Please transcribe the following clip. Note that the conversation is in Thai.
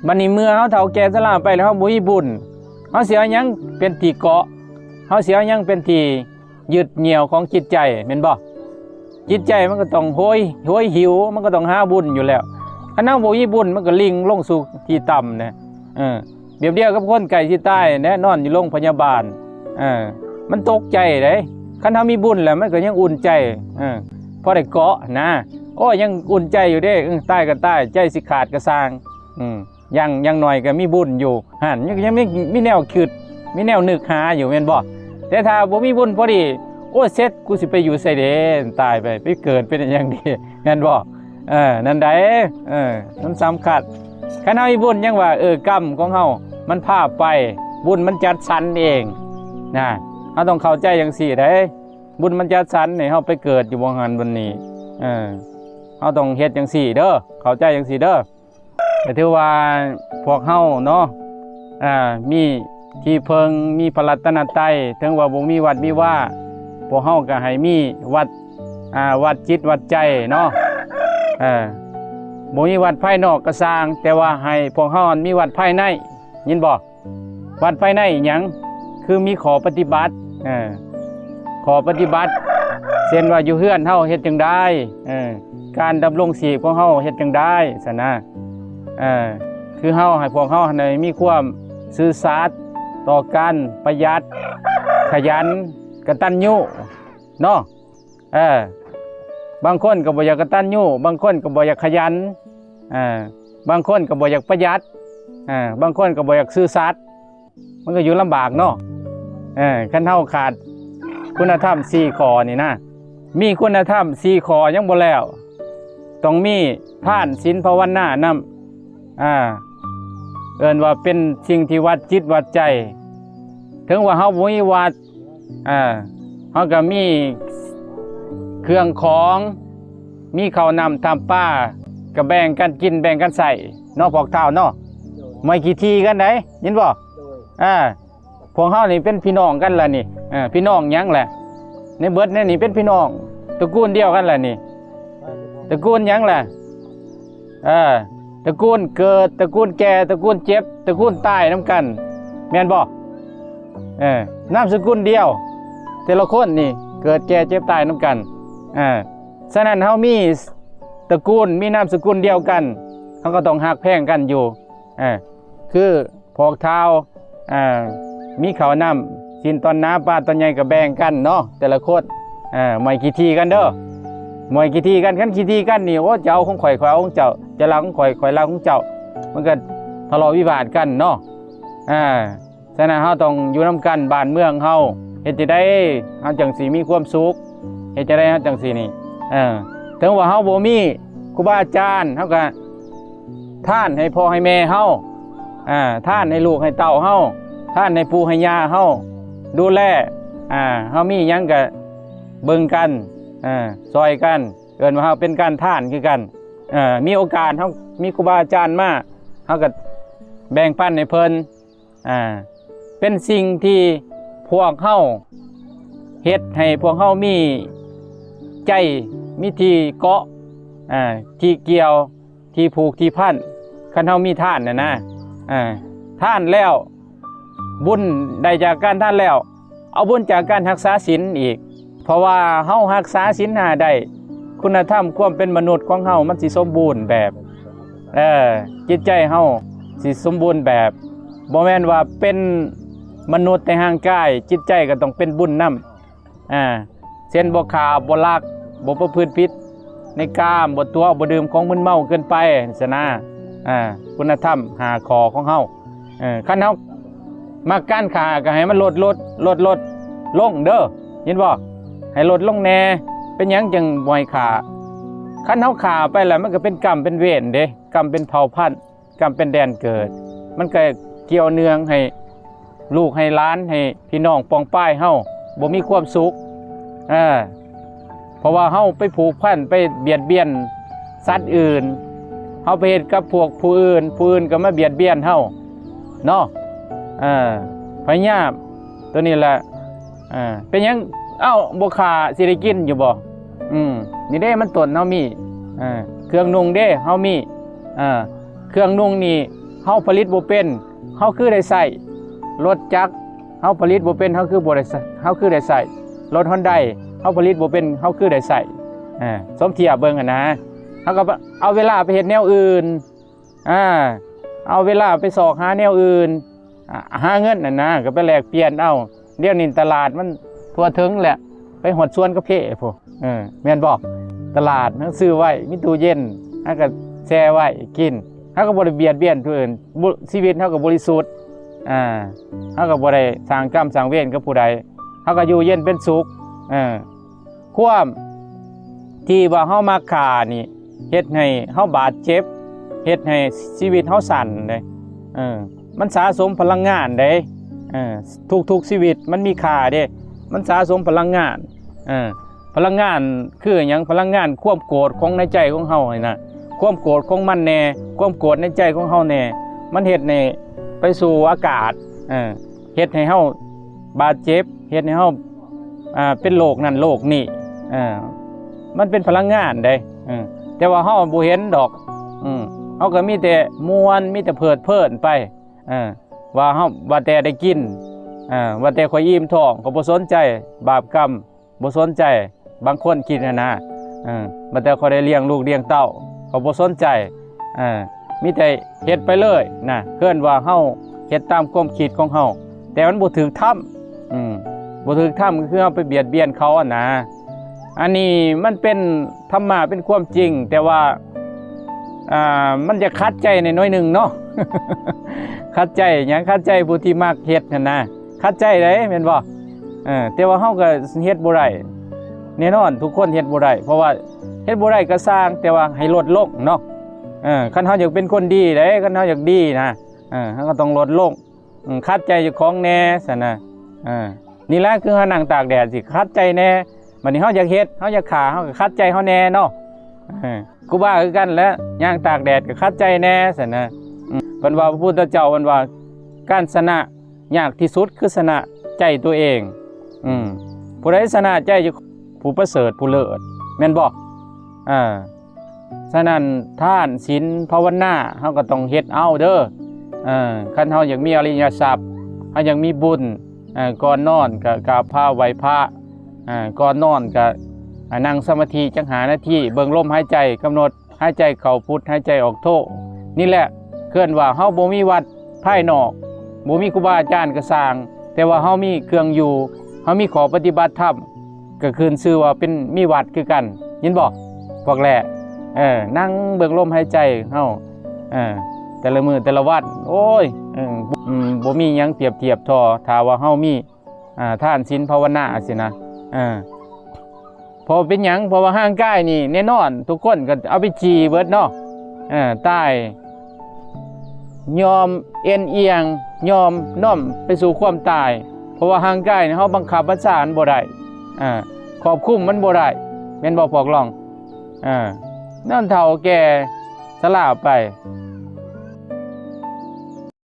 บัดนี้เมื่อเฮาเฒ่าแก่ชราไปแล้วเฮาบ่มีบุญเฮาสิเอาหยังเป็นที่เกาะเฮาสิเอาหยังเป็นที่ยึดเหนี่ยวของจิตใจแม่นบ่จิตใจมันก็ต้องโหยหิวมันก็ต้องหาบุญอยู่แล้วคันเฮาบ่มีบุญมันก็ลิ่งลงสู่ที่ต่ำนะเปรียบเทียบกับคนใกล้สิตายแน่นอนอยู่โรงพยาบาลมันตกใจเด้คันเฮามีบุญแล้วมันก็ยังอุ่นใจพอได้เกาะนะโอ้ยังอุ่นใจอยู่เด้ตายก็ตายใจสิขาดก็สร้างยังหน่อยก็มีบุญอยู่หั่นยังมีแนวคิดมีแนวนึกหาอยู่แม่นบ่แต่ถ้าบ่มีบุญพอดีโอ้เสร็จกูสิไปอยู่ไสเด้ตายไปเกิดเป็นอย่างดีแม่นบ่นั่นได้มันสำคัญคันเฮามีบุญยังว่ากรรมของเฮามันพาไปบุญมันจัดสรรเองนะเฮาต้องเข้าใจจังซี่เด้บุญมันจัดสรรให้เฮาไปเกิดอยู่บ่หันวันนี้เฮาต้องเฮ็ดจังซี่เด้อเข้าใจจังซี่เด้อแต่ถือว่าพวกเฮาเนาะมีที่เพิงมีพระรัตนตรัยถึงว่าบ่มีวัดมีว่าพวกเฮาก็ให้มีวัดจิตวัดใจเนาะบ่มีวัดภายนอกก็สร้างแต่ว่าให้พวกเฮามีวัดภายในยินบ่วัดภายในหยังคือมีขอปฏิบัติขอปฏิบัติเช่นว่าอยู่เฮือนเฮาเฮ็ดจังได๋การดำรงชีพของเฮาเฮ็ดจังได๋ซั่นนะคือเฮาให้พวกเฮาให้มีความซื่อสัตย์ต่อกันประหยัดขยันกตัญญูเนาะบางคนก็บ่อยากกตัญญูบางคนก็บ่อยากขยันบางคนก็บ่อยากประหยัดบางคนก็บ่อยากซื่อสัตย์มันก็อยู่ลำบากเนาะคันเฮาขาดคุณธรรม4ข้อนี่นะมีคุณธรรม4ข้อยังบ่แล้วต้องมีทานศีลภาวนานำเอิ้นว่าเป็นสิ่งที่วัดจิตวัดใจถึงว่าเฮาบ่มีวัดเฮาก็มีเครื่องของมีข้าวน้ำทำป้าก็แบ่งกันกินแบ่งกันใส่เนาะพวกเฒ่าเนาะไม่กี่ทีกันได้ยินบ่พวกเฮานี่เป็นพี่น้องกันล่ะนี่พี่น้องหยังแหละในเบิดนี่เป็นพี่น้องตระกูลเดียวกันล่ะนี่ตระกูลหยังล่ะตระกูลเกิดตระกูลแก่ตระกูลเจ็บตระกูลตายนํกันแม่นบ่นามสกุลเดียวแต่ละคนนี่เกิดแก่เจ็บตายนํกันฉะนั้นเฮามีตระกูลมีนามสกุลเดียวกันเฮาก็ต้องฮักแพงกันอยู่คือพวกเฒ่ามีข้าวน้ำกินตอนน้าปลาตอนใหญ่ก็แบ่งกันเนาะแต่ละคนไม่กี่ทีกันเด้อไม่กี่ทีกันคันกี่ทีกันนี่โอ้เจ้าของข่อยเอาของเจ้าจะลาของข่อยลาของเจ้ามันก็ทะเลาะวิวาทกันเนาะฉะนั้นเฮาต้องอยู่นำกันบ้านเมืองเฮาเฮ็ดจังได๋เฮาจังสิมีความสุขเฮ็ดจังได๋เฮาจังสินี่ถึงว่าเฮาบ่มีครูบาอาจารย์เฮาก็ทานให้พ่อให้แม่เฮาทานให้ลูกให้เต้าเฮาทานให้ปู่ให้ย่าเฮาดูแลเฮามีหยังก็เบิ่งกันซอยกันเอิ้นว่าเฮาเป็นการทานคือกันมีโอกาสเฮามีครูบาอาจารย์มาเฮาก็แบ่งปันให้เพิ่นเป็นสิ่งที่พวกเฮาเฮ็ดให้พวกเฮามีใจมีที่เกาะที่เกี่ยวที่ผูกที่พันคันเฮามีทานน่ะนะทานแล้วบุญได้จากการทานแล้วเอาบุญจากการรักษาศีลอีกเพราะว่าเฮารักษาศีล5ได้คุณธรรมความเป็นมนุษย์ของเฮามันสิสมบูรณ์แบบจิตใจเฮาสิสมบูรณ์แบบบ่แม่นว่าเป็นมนุษย์ในห่างกายจิตใจก็ต้องเป็นบุญนำเช่นบ่ฆ่าบ่ลักบ่ประพฤติผิดในกามบ่ตัวบ่ดื่มของมึนเมาเกินไปซะนะคุณธรรม5ข้อของเฮาคันเฮามักการฆ่าก็ให้มันลดลงเด้อเห็นบ่ให้ลดลงแน่เป็นหยังจังบ่ให้ฆ่าคันเฮาฆ่าไปแล้วมันก็เป็นกรรมเป็นเวรเด้กรรมเป็นเผ่าพันธุ์กรรมเป็นแดนเกิดมันก็เกี่ยวเนื่องให้ลูกให้หลานให้พี่น้องปองป้ายเฮาบ่มีความสุขเพราะว่าเฮาไปผูกพันไปเบียดเบียนสัตว์อื่นเฮาไปเฮ็ดกับพวกผู้อื่นก็มาเบียดเบียนเฮาเนาะพยายามตัวนี้แหละเป็นหยังบ่ฆ่าสิได้กินอยู่บ่นี่เด้มันต้นเฮามีเครื่องนุ่งเด้เฮามีเครื่องนุ่งนี่เฮ เฮาผลิตบ่เป็นเฮาคือได้ใช้รถจักรเฮาผลิตบ่เป็นเฮาคือบ่ได้เฮาคือได้ใช้รถ Hyundai เฮาผลิตบ่เป็นเฮาคือได้ใช้สมเทียบเบิ่งนะเฮาก็เอาเวลาไปเฮ็ดแนวอื่นเอาเวลาไปสอกหาแนวอื่นหาเงินนะก็ไปแลกเปลี่ยนเอาเดี๋ยวนี้ตลาดมันทั่วถึงแหละไปหดสวนกาแฟพวกแม่นบ่ตลาดทั้งซื้อไว้มีตู้เย็นเฮาก็แช่ไว้กินเฮาก็บ่ได้เบียดเบียนผู้อื่นชีวิตเฮาก็บริสุทธิ์เฮาก็บ่ได้สร้างกรรมสร้างเวรกับผู้ใดเฮาก็อยู่เย็นเป็นสุขความที่ว่าเฮามักฆ่านี่เฮ็ดให้เฮาบาดเจ็บเฮ็ดให้ชีวิตเฮาสั่นเด้มันสะสมพลังงานเด้ทุกชีวิตมันมีค่าเด้มันสะสมพลังงานพลังงานคือหยังพลังงานความโกรธของในใจของเฮานี่นะความโกรธของมันแน่ความโกรธในใจของเฮาแน่มันเฮ็ดให้ไปสู่อากาศเฮ็ดให้เฮาบาดเจ็บเฮ็ดให้เฮาเป็นโรคนั่นโรคนี่มันเป็นพลังงานเด้แต่ว่าเฮาบ่เห็นดอกเฮาก็มีแต่ม่วนมีแต่เพลินไปว่าเฮาว่าแต่ได้กินว่าแต่ข่อยอิ่มท้องก็บ่สนใจบาปกรรมบ่สนใจบางคนคิดนะว่าแต่ข่อยได้เลี้ยงลูกเลี้ยงเต้าก็บ่สนใจมีแต่เฮ็ดไปเลยนะเกินว่าเฮาเฮ็ดตามความคิดของเฮาแต่มันบ่ถูกธรรมบ่ถูกธรรมก็คือเฮาไปเบียดเบียนเขานะอันนี้มันเป็นธรรมะเป็นความจริงแต่ว่ามันจะคัดใจในน้อยหนึ่งเนาะ คัดใจอย่างคัดใจผู้ที่มักเฮ็ดนั่นนะคัดใจได้แม่นบ่แต่ว่าเฮาก็เฮ็ดบ่ได้แน่นอนทุกคนเฮ็ดบ่ได้เพราะว่าเฮ็ดบ่ได้ก็สร้างแต่ว่าให้ลดลงเนาะคันเฮาอยากเป็นคนดีเด้คันเฮาอยากดีนะเฮาก็ต้องลดลงคัดใจเจ้าของแน่ซั่นน่ะนี่แหละคือเฮานั่งตากแดดสิคัดใจแน่บัดนี้เฮาอยากเฮ็ดเฮาอยากฆ่าเฮาก็คัดใจเฮาแน่เนาะกูบ้าคือกันแล้วย่างตากแดดก็คัดใจแน่ซั่นน่ะเพิ่นว่าพระพุทธเจ้าเพิ่นว่าการชนะยากที่สุดคือชนะใจตัวเองผู้ใดชนะใจผู้ประเสริฐผู้เลิศแม่นบ่ฉะนั้นทานศีลภาวนาเฮาก็ต้องเฮ็ดเอาเด้อคันเฮาอยากมีอริยทรัพย์เฮาอยากมีบุญก่อนนอนก็กราบพระไหว้พระก่อนนอนก็นั่งสมาธิจัก5นาทีเบิ่งลมหายใจกำหนดหายใจเข้าพุทหายใจออกโธนี่แหละเคลื่อนว่าเฮาบ่มีวัดภายนอกบ่มีครูบาอาจารย์ก็สร้างแต่ว่าเฮามีเครื่องอยู่เฮามีขอปฏิบัติธรรมก็คือชื่อว่าเป็นมีวัดคือกันยินบ่พวกแลนั่งเบิ่งลมหายใจเฮาแต่ละมื้อแต่ละวันโอ้ยบ่มีหยังเปรียบเทียบเท่าถ้าว่าเฮามีทานศีลภาวนาสินะพอเป็นหยังเพราะว่าห่างกายนี่แน่นอนทุกคนก็เอาไปจีเบิดเนาะตายยอมเอ็นเอียงยอมน้อมไปสู่ความตายเพราะว่าห่างกายนี่เฮาบังคับบัญชามันบ่ได้ครอบคุมมันบ่ได้แม่นบ่พอกลองนั่นเฒ่าแก่ชราไป